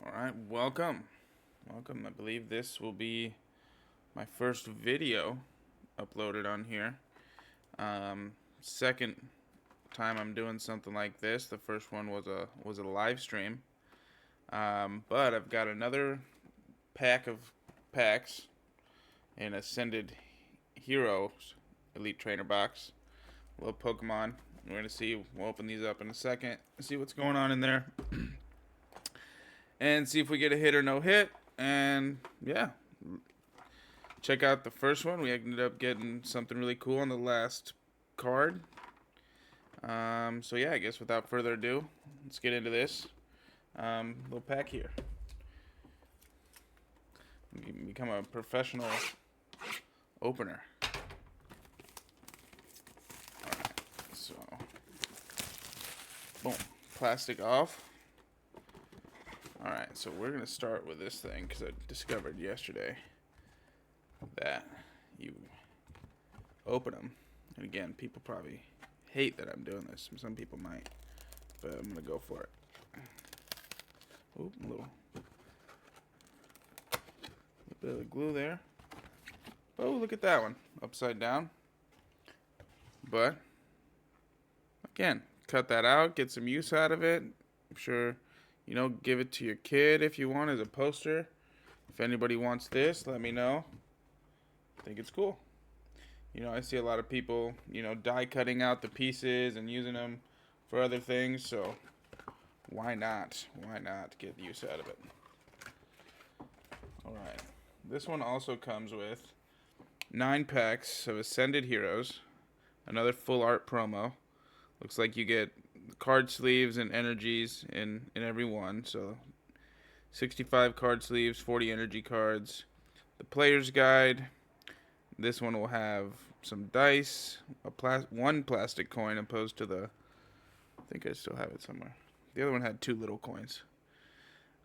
Alright, welcome. Welcome. I believe this will be my first video uploaded on here. Second time I'm doing something like this. The first one was a live stream. But I've got another pack of packs, an Ascended Heroes Elite Trainer box. A little Pokemon. We're going to see. We'll open these up in a second. See what's going on in there. And see if we get a hit or no hit. And yeah, check out the first one. We ended up getting something really cool on the last card. So yeah, I guess without further ado, let's get into this little pack here. Become a professional opener. Alright, so boom, plastic off. Alright, so we're going to start with this thing because I discovered yesterday that you open them. And again, people probably hate that I'm doing this. Some people might, but I'm going to go for it. Oop, a little bit of glue there. Oh, look at that one. Upside down. But, again, cut that out. Get some use out of it. I'm sure... give it to your kid if you want as a poster. If anybody wants this, let me know. I think it's cool. I see a lot of people, die cutting out the pieces and using them for other things. So why not? Why not get use out of it? All right. This one also comes with 9 packs of Ascended Heroes. Another full art promo. Looks like you get card sleeves and energies in every one. So 65 card sleeves, 40 energy cards. The player's guide. This one will have some dice, one plastic coin opposed to the... I think I still have it somewhere. The other one had 2 little coins.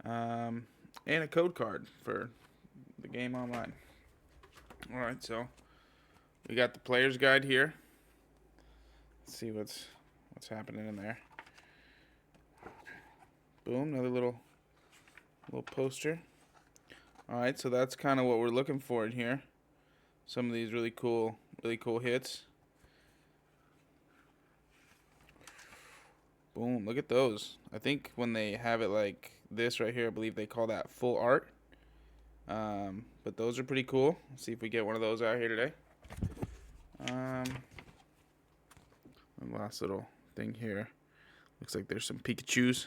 And a code card for the game online. Alright, so we got the player's guide here. Let's see what's happening in there. Boom, another little poster. Alright, so that's kind of what we're looking for in here. Some of these really cool hits. Boom, look at those. I think when they have it like this right here, I believe they call that full art. But those are pretty cool. Let's see if we get one of those out here today. One last little thing here. Looks like there's some Pikachus.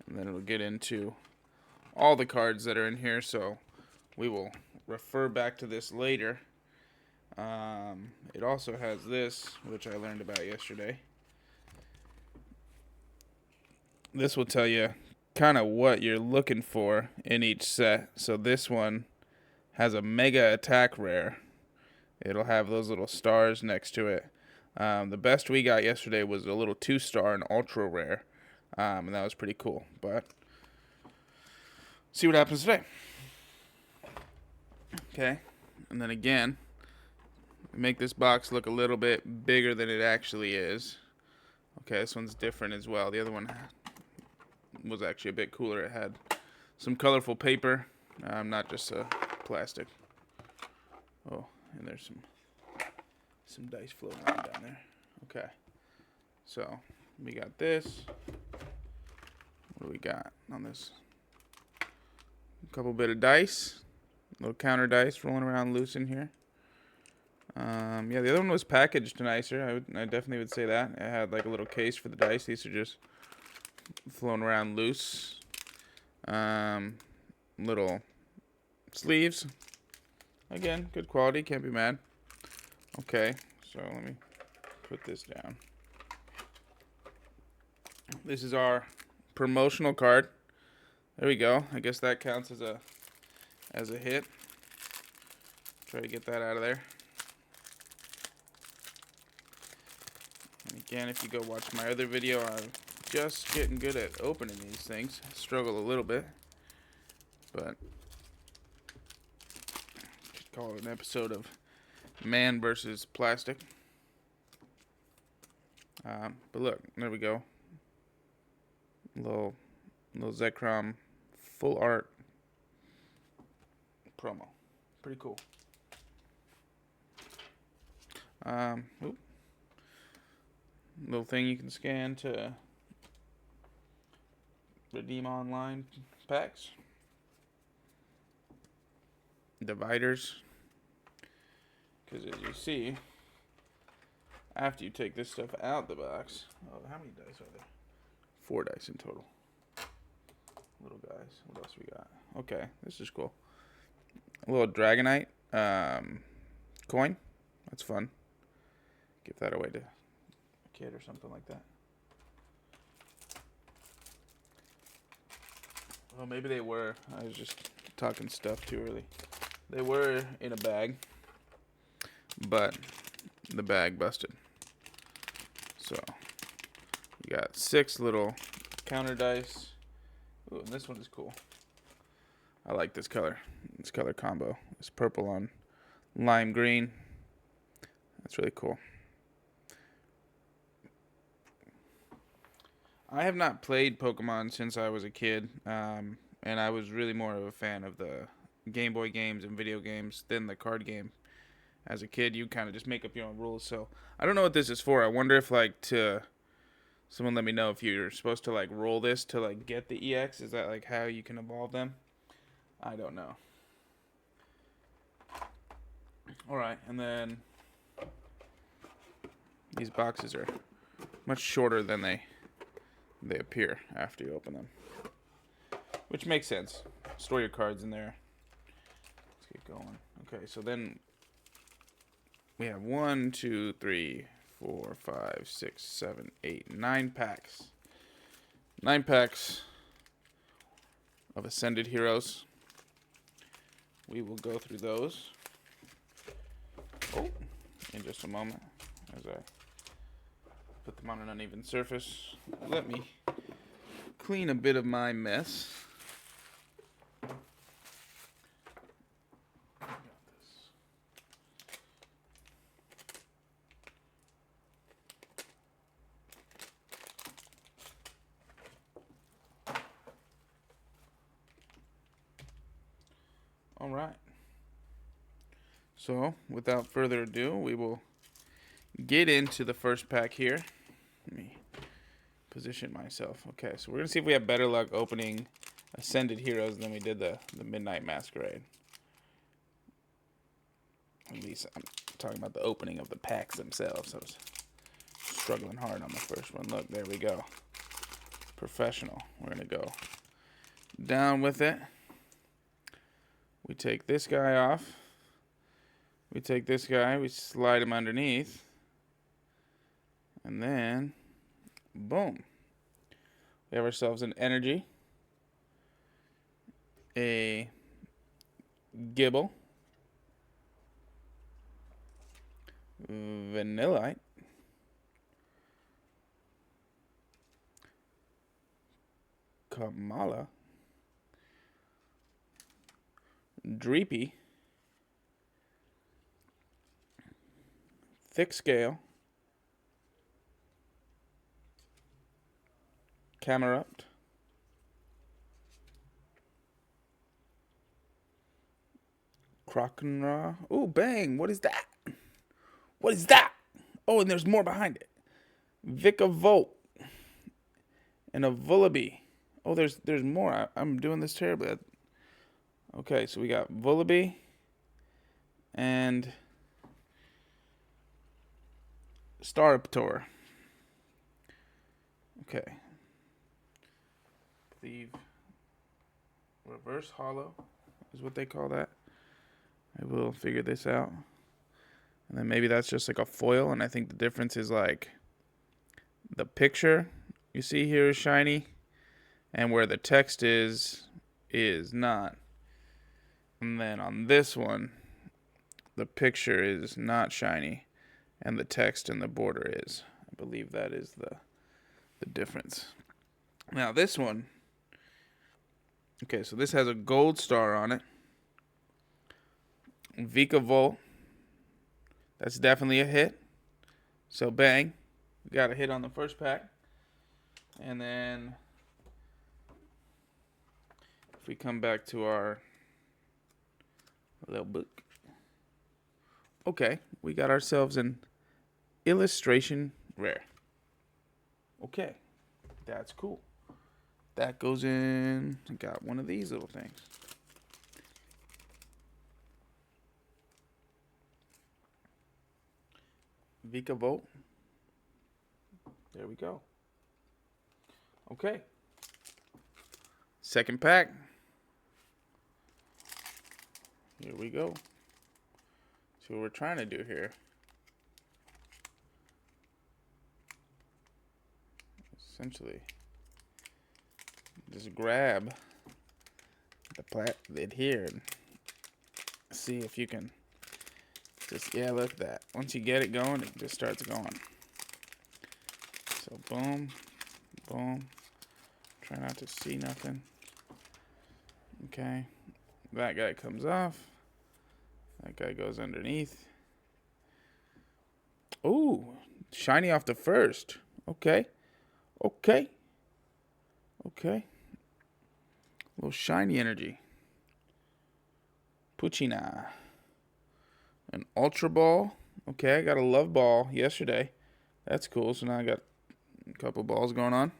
And then it'll get into all the cards that are in here, so we will refer back to this later. It also has this, which I learned about yesterday. This will tell you kind of what you're looking for in each set. So this one has a mega attack rare. It'll have those little stars next to it. The best we got yesterday was a little 2-star and ultra rare. And that was pretty cool. But see what happens today. Okay. And then again, make this box look a little bit bigger than it actually is. Okay, this one's different as well. The other one was actually a bit cooler. It had some colorful paper, not just plastic. Oh, and there's some dice floating around down there. Okay. So we got this. What do we got on this? A couple bit of dice. Little counter dice rolling around loose in here. Yeah, the other one was packaged nicer. I definitely would say that. It had like a little case for the dice. These are just flown around loose. Little sleeves. Again, good quality. Can't be mad. Okay, so let me put this down. This is our promotional card. There we go. I guess that counts as a hit. Try to get that out of there. And again, if you go watch my other video, I'm just getting good at opening these things. I struggle a little bit, but should call it an episode of man versus plastic. But look, there we go. Little Little Zekrom full art promo. Pretty cool. Little thing you can scan to redeem online packs. Dividers. Because as you see, after you take this stuff out the box, oh, how many dice are there? 4 dice in total. Little guys. What else we got? Okay, this is cool. A little Dragonite coin. That's fun. Give that away to a kid or something like that. Well, maybe they were. I was just talking stuff too early. They were in a bag, but the bag busted. So, you got 6 little counter dice. Ooh, and this one is cool. I like this color. This color combo. This purple on lime green. That's really cool. I have not played Pokemon since I was a kid, and I was really more of a fan of the Game Boy games and video games than the card game. As a kid, you kind of just make up your own rules. So I don't know what this is for. I wonder if someone let me know if you're supposed to roll this to get the EX. Is that how you can evolve them? I don't know. All right, and then these boxes are much shorter than they appear after you open them, which makes sense. Store your cards in there. Let's get going. Okay, so then we have 1, 2, 3, 4, 5, 6, 7, 8, 9 packs. 9 packs of Ascended Heroes. We will go through those in just a moment as I put them on an uneven surface. Let me clean a bit of my mess. All right. So, without further ado, we will get into the first pack here. Let me position myself. Okay, so we're going to see if we have better luck opening Ascended Heroes than we did the Midnight Masquerade. At least I'm talking about the opening of the packs themselves. I was struggling hard on the first one. Look, there we go. Professional. We're going to go down with it. We take this guy off. We take this guy. We slide him underneath. And then, boom. We have ourselves an Energy, a Gibble, Vanillite, Kamala, Dreepy, Thick Scale, Camerupt, Croconra. Ooh, bang! What is that? What is that? Oh, and there's more behind it. Vikavolt and a Vullaby. Oh, there's more. I'm doing this terribly. Okay, so we got Vullaby and Staraptor. Okay. The reverse hollow is what they call that. I will figure this out. And then maybe that's just a foil, and I think the difference is the picture you see here is shiny, and where the text is not. And then on this one, the picture is not shiny, and the text in the border is. I believe that is the difference. Now this one, okay, so this has a gold star on it. Vikavolt, that's definitely a hit. So bang, we got a hit on the first pack. And then If we come back to our little book. Okay, we got ourselves an illustration rare. Okay, that's cool. That goes in. I got one of these little things. Vika Volt. There we go. Okay. Second pack. Here we go. See what we're trying to do here. Essentially, just grab the plat lid here and see if you can just, yeah, look at that. Once you get it going, it just starts going. So boom, boom. Try not to see nothing. Okay. That guy comes off. That guy goes underneath. Ooh, shiny off the first. Okay. Okay. Okay. A little shiny energy. Puccina. An Ultra Ball. Okay, I got a Love Ball yesterday. That's cool. So now I got a couple balls going on.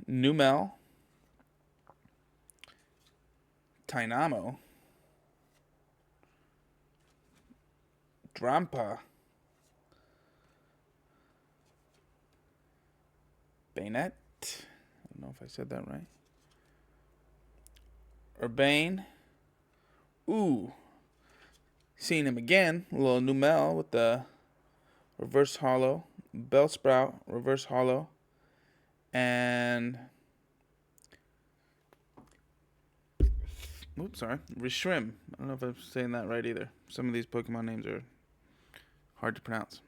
Numel. Dynamo. Drampa. Bayonet. I don't know if I said that right. Urbane. Ooh. Seeing him again. A little Numel with the reverse hollow. Bellsprout, reverse hollow. And oops, sorry. Rishrim. I don't know if I'm saying that right either. Some of these Pokemon names are hard to pronounce.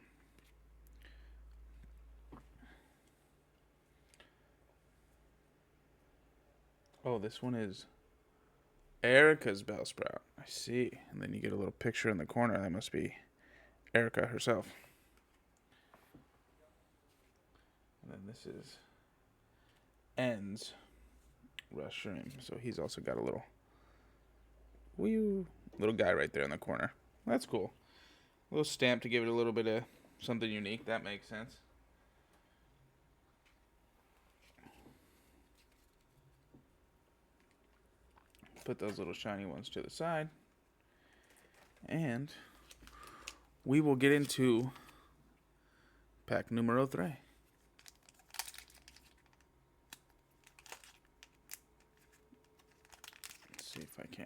Oh, this one is Erica's Bellsprout. I see. And then you get a little picture in the corner. That must be Erica herself. And then this is Ends Rashrim. So he's also got a little guy right there in the corner. That's cool. A little stamp to give it a little bit of something unique. That makes sense. Put those little shiny ones to the side. And we will get into pack numero 3. Let's see if I can.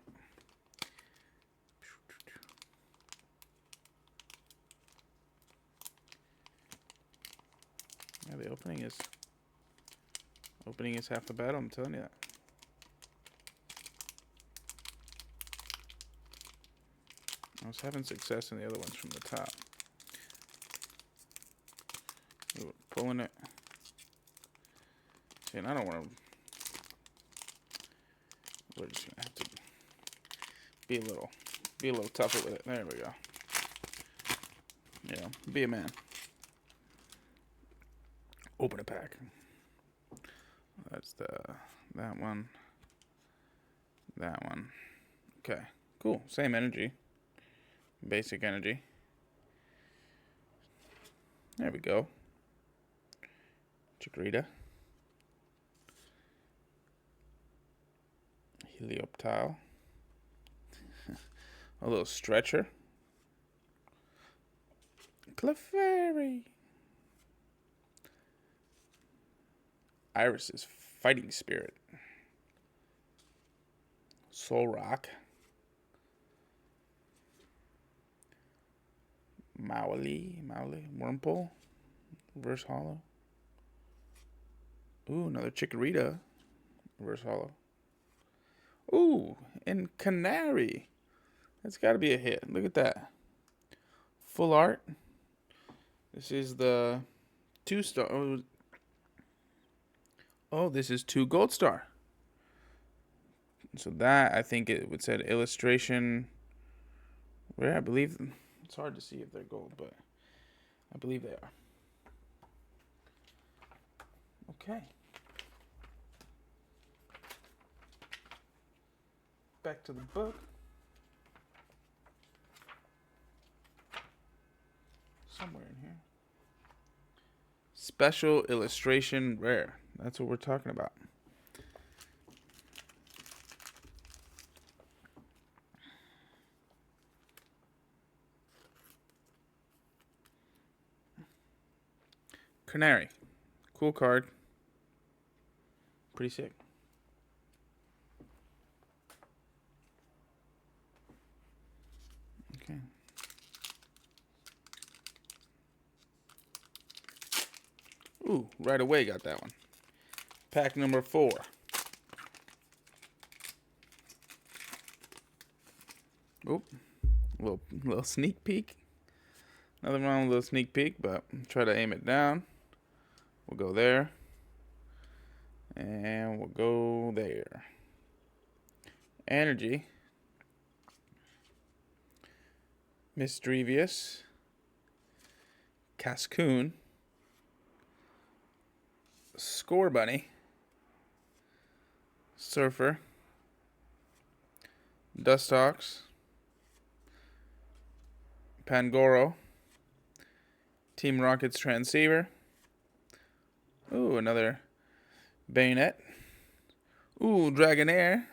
Yeah, the opening is half the battle, I'm telling you that. I was having success in the other ones from the top. We were pulling it. See, and I don't want to. We're just gonna have to be a little tougher with it. There we go. Yeah, be a man. Open a pack. That's that one. That one. Okay, cool. Same energy. Basic energy. There we go. Chikorita. Helioptile. A little stretcher. Clefairy. Iris's Fighting Spirit. Solrock. Maui, Wurmple, reverse hollow. Ooh, another Chikorita, reverse hollow. Ooh, and Canary. That's got to be a hit. Look at that. Full art. This is the 2-star. Oh, this is 2 Gold Star. So that, I think it would said illustration. Where I believe it's hard to see if they're gold, but I believe they are. Okay. back to the book. Somewhere in here. Special illustration rare. That's what we're talking about. Canary. Cool card. Pretty sick. Okay. Ooh, right away got that one. Pack number 4. Oop. Little sneak peek. Nothing wrong with a little sneak peek, but try to aim it down. We'll go there. And we'll go there. Energy. Mischievous. Cascoon. Score Bunny. Surfer. Dustox. Pangoro. Team Rocket's Transceiver. Ooh, another Bayonet. Ooh, Dragonair.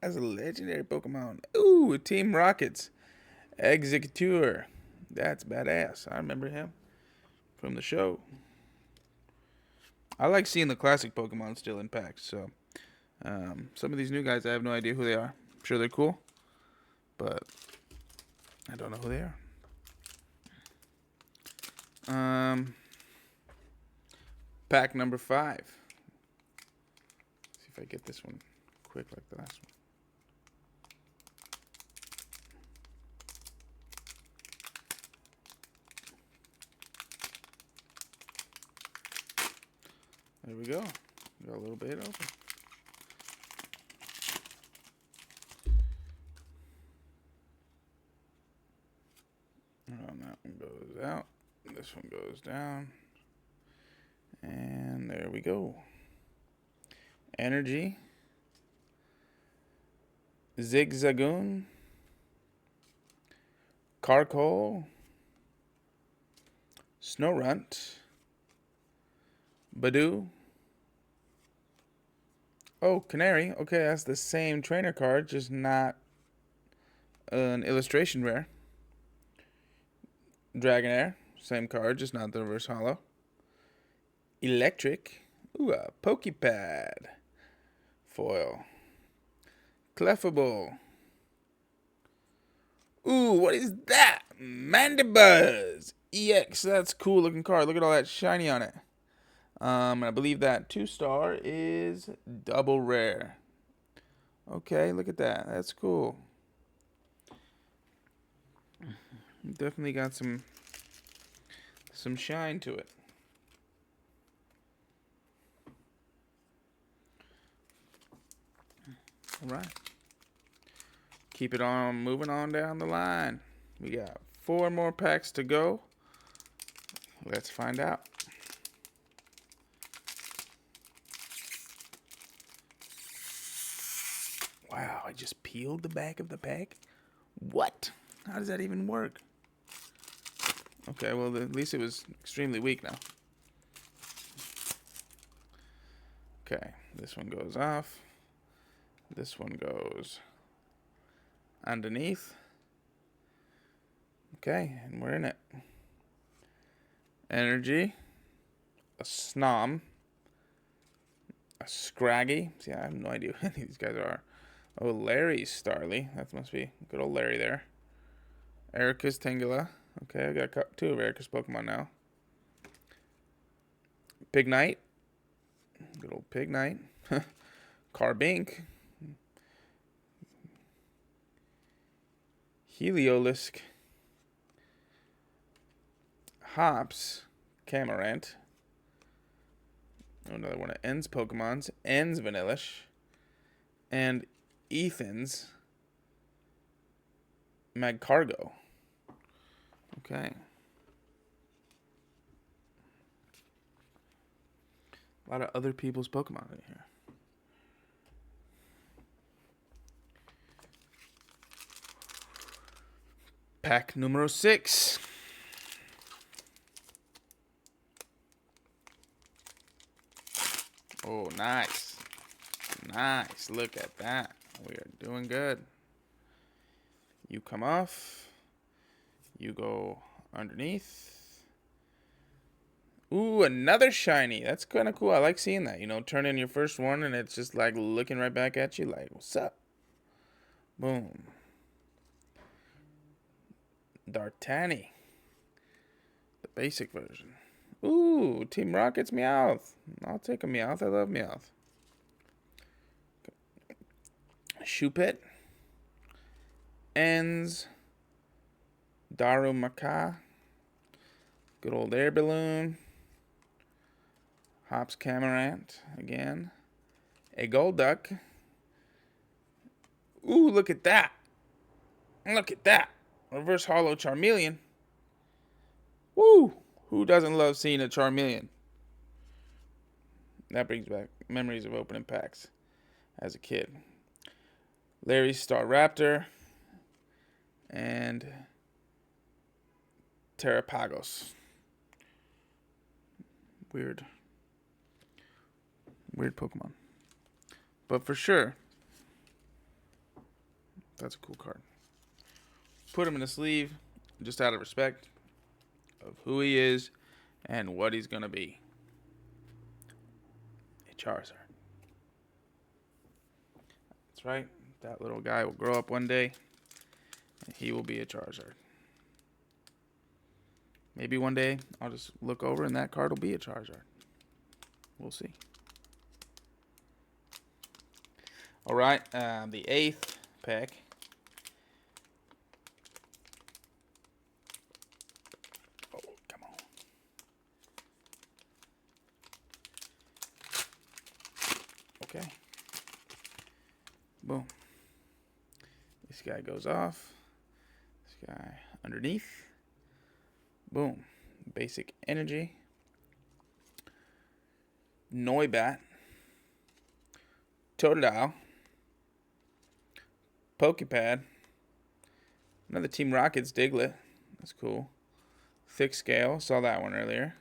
That's a legendary Pokemon. Ooh, Team Rocket's Executor. That's badass. I remember him from the show. I like seeing the classic Pokemon still in packs. So, some of these new guys, I have no idea who they are. I'm sure they're cool, but I don't know who they are. Pack number 5. See if I get this one quick like the last one. There we go. Got a little bit open. And that one goes out. This one goes down. And there we go. Energy. Zigzagoon. Carkol. Snorunt. Badoo. Oh, Canary. Okay, that's the same trainer card, just not an illustration rare. Dragonair. Same card, just not the reverse holo. Electric. Ooh, a Pokepad. Foil. Clefable. Ooh, what is that? Mandibuzz. EX. That's a cool looking card. Look at all that shiny on it. And I believe that 2-star is double rare. Okay, look at that. That's cool. Definitely got some shine to it. All right. Keep it on moving on down the line. We got 4 more packs to go. Let's find out. Wow, I just peeled the back of the pack? What? How does that even work? Okay, well, at least it was extremely weak now. Okay, this one goes off. This one goes underneath. Okay, and we're in it. Energy. A Snom. A Scraggy. See, I have no idea who any of these guys are. Oh, Larry Starly. That must be good old Larry there. Erika's Tangela. Okay, I got 2 of Erika's Pokemon now. Pignite. Good old Pignite. Carbink. Heliolisk. Hops. Camarant. Another one of N's Pokemons. N's Vanillish. And Ethan's Magcargo. Okay. A lot of other people's Pokemon in here. Pack numero 6. Oh, nice. Nice. Look at that. We are doing good. You come off. You go underneath. Ooh, another shiny. That's kind of cool. I like seeing that. You know, turn in your first one and it's just like looking right back at you like, what's up? Boom. D'Artani. The basic version. Ooh, Team Rocket's Meowth. I'll take a Meowth. I love Meowth. Shuppet. Ends. Darumaka. Good old air balloon. Hops Camarant again. A Golduck. Ooh, look at that. Look at that. Reverse Holo Charmeleon. Woo! Who doesn't love seeing a Charmeleon? That brings back memories of opening packs as a kid. Larry's Staraptor. And Terrapagos. Weird Pokemon. But for sure, that's a cool card. Put him in a sleeve just out of respect of who he is and what he's going to be. A Charizard. That's right. That little guy will grow up one day and he will be a Charizard. Maybe one day I'll just look over and that card will be a Charizard. We'll see. All right, the 8th pack. Oh, come on. Okay. Boom. This guy goes off. This guy underneath. Boom. Basic energy. Noibat. Totodile. Pokepad. Another Team Rockets Diglett. That's cool. Thick Scale. Saw that one earlier.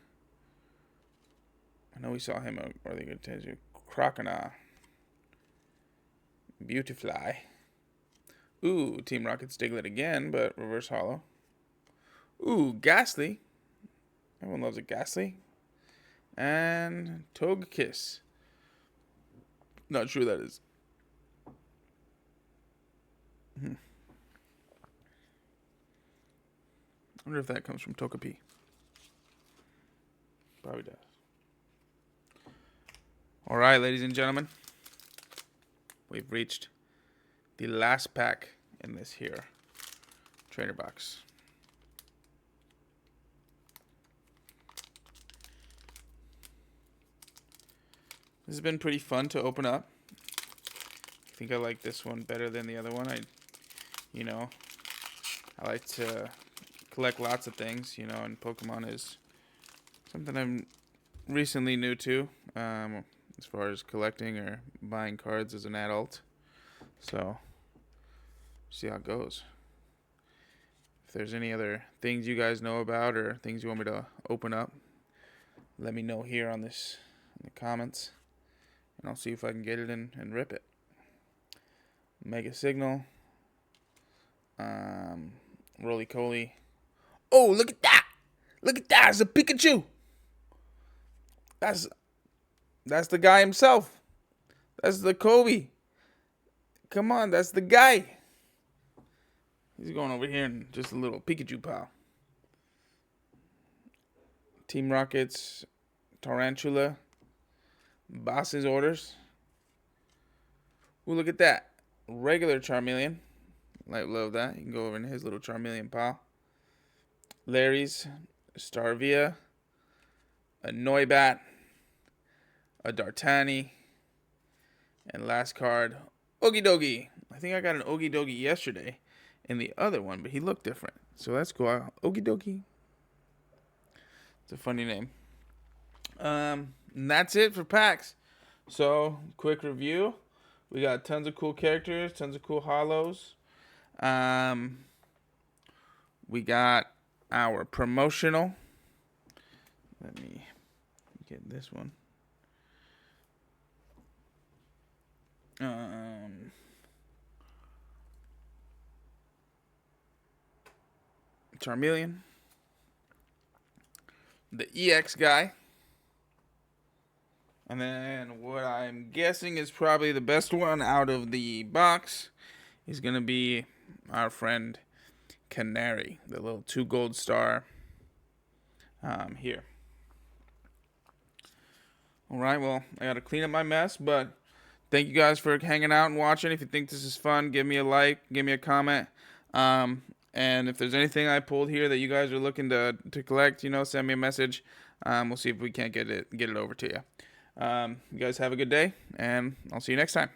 I know we saw him earlier. Croconaw. Beautifly. Ooh, Team Rockets Diglett again, but reverse holo. Ooh, Ghastly. Everyone loves a Ghastly. And Togekiss. Not sure who that is. I wonder if that comes from Togepi. Probably does. All right, ladies and gentlemen. We've reached the last pack in this here trainer box. This has been pretty fun to open up. I think I like this one better than the other one. I like to collect lots of things, and Pokemon is something I'm recently new to, as far as collecting or buying cards as an adult. So, see how it goes. If there's any other things you guys know about or things you want me to open up, let me know here on this in the comments. And I'll see if I can get it in and rip it. Mega Signal. Roly-Coly. Oh, look at that! Look at that! It's a Pikachu! That's the guy himself. That's the Kobe. Come on, that's the guy. He's going over here and just a little Pikachu pal. Team Rockets. Tarantula. Boss's Orders. Ooh, look at that. Regular Charmeleon. Like, love that. You can go over in his little Charmeleon pile. Larry's Starvia. A Noibat. A D'Artani. And last card, Okidogi. I think I got an Okidogi yesterday in the other one, but he looked different. So that's cool. Okidogi. It's a funny name. And that's it for packs. So, quick review. We got tons of cool characters, tons of cool holos. We got our promotional. Let me get this one. Charmeleon. The EX guy. And then what I'm guessing is probably the best one out of the box is going to be our friend Canary, the little 2 gold star here. All right, well, I got to clean up my mess, but thank you guys for hanging out and watching. If you think this is fun, give me a like, give me a comment. And if there's anything I pulled here that you guys are looking to collect, send me a message. We'll see if we can't get it over to you. You guys have a good day, and I'll see you next time.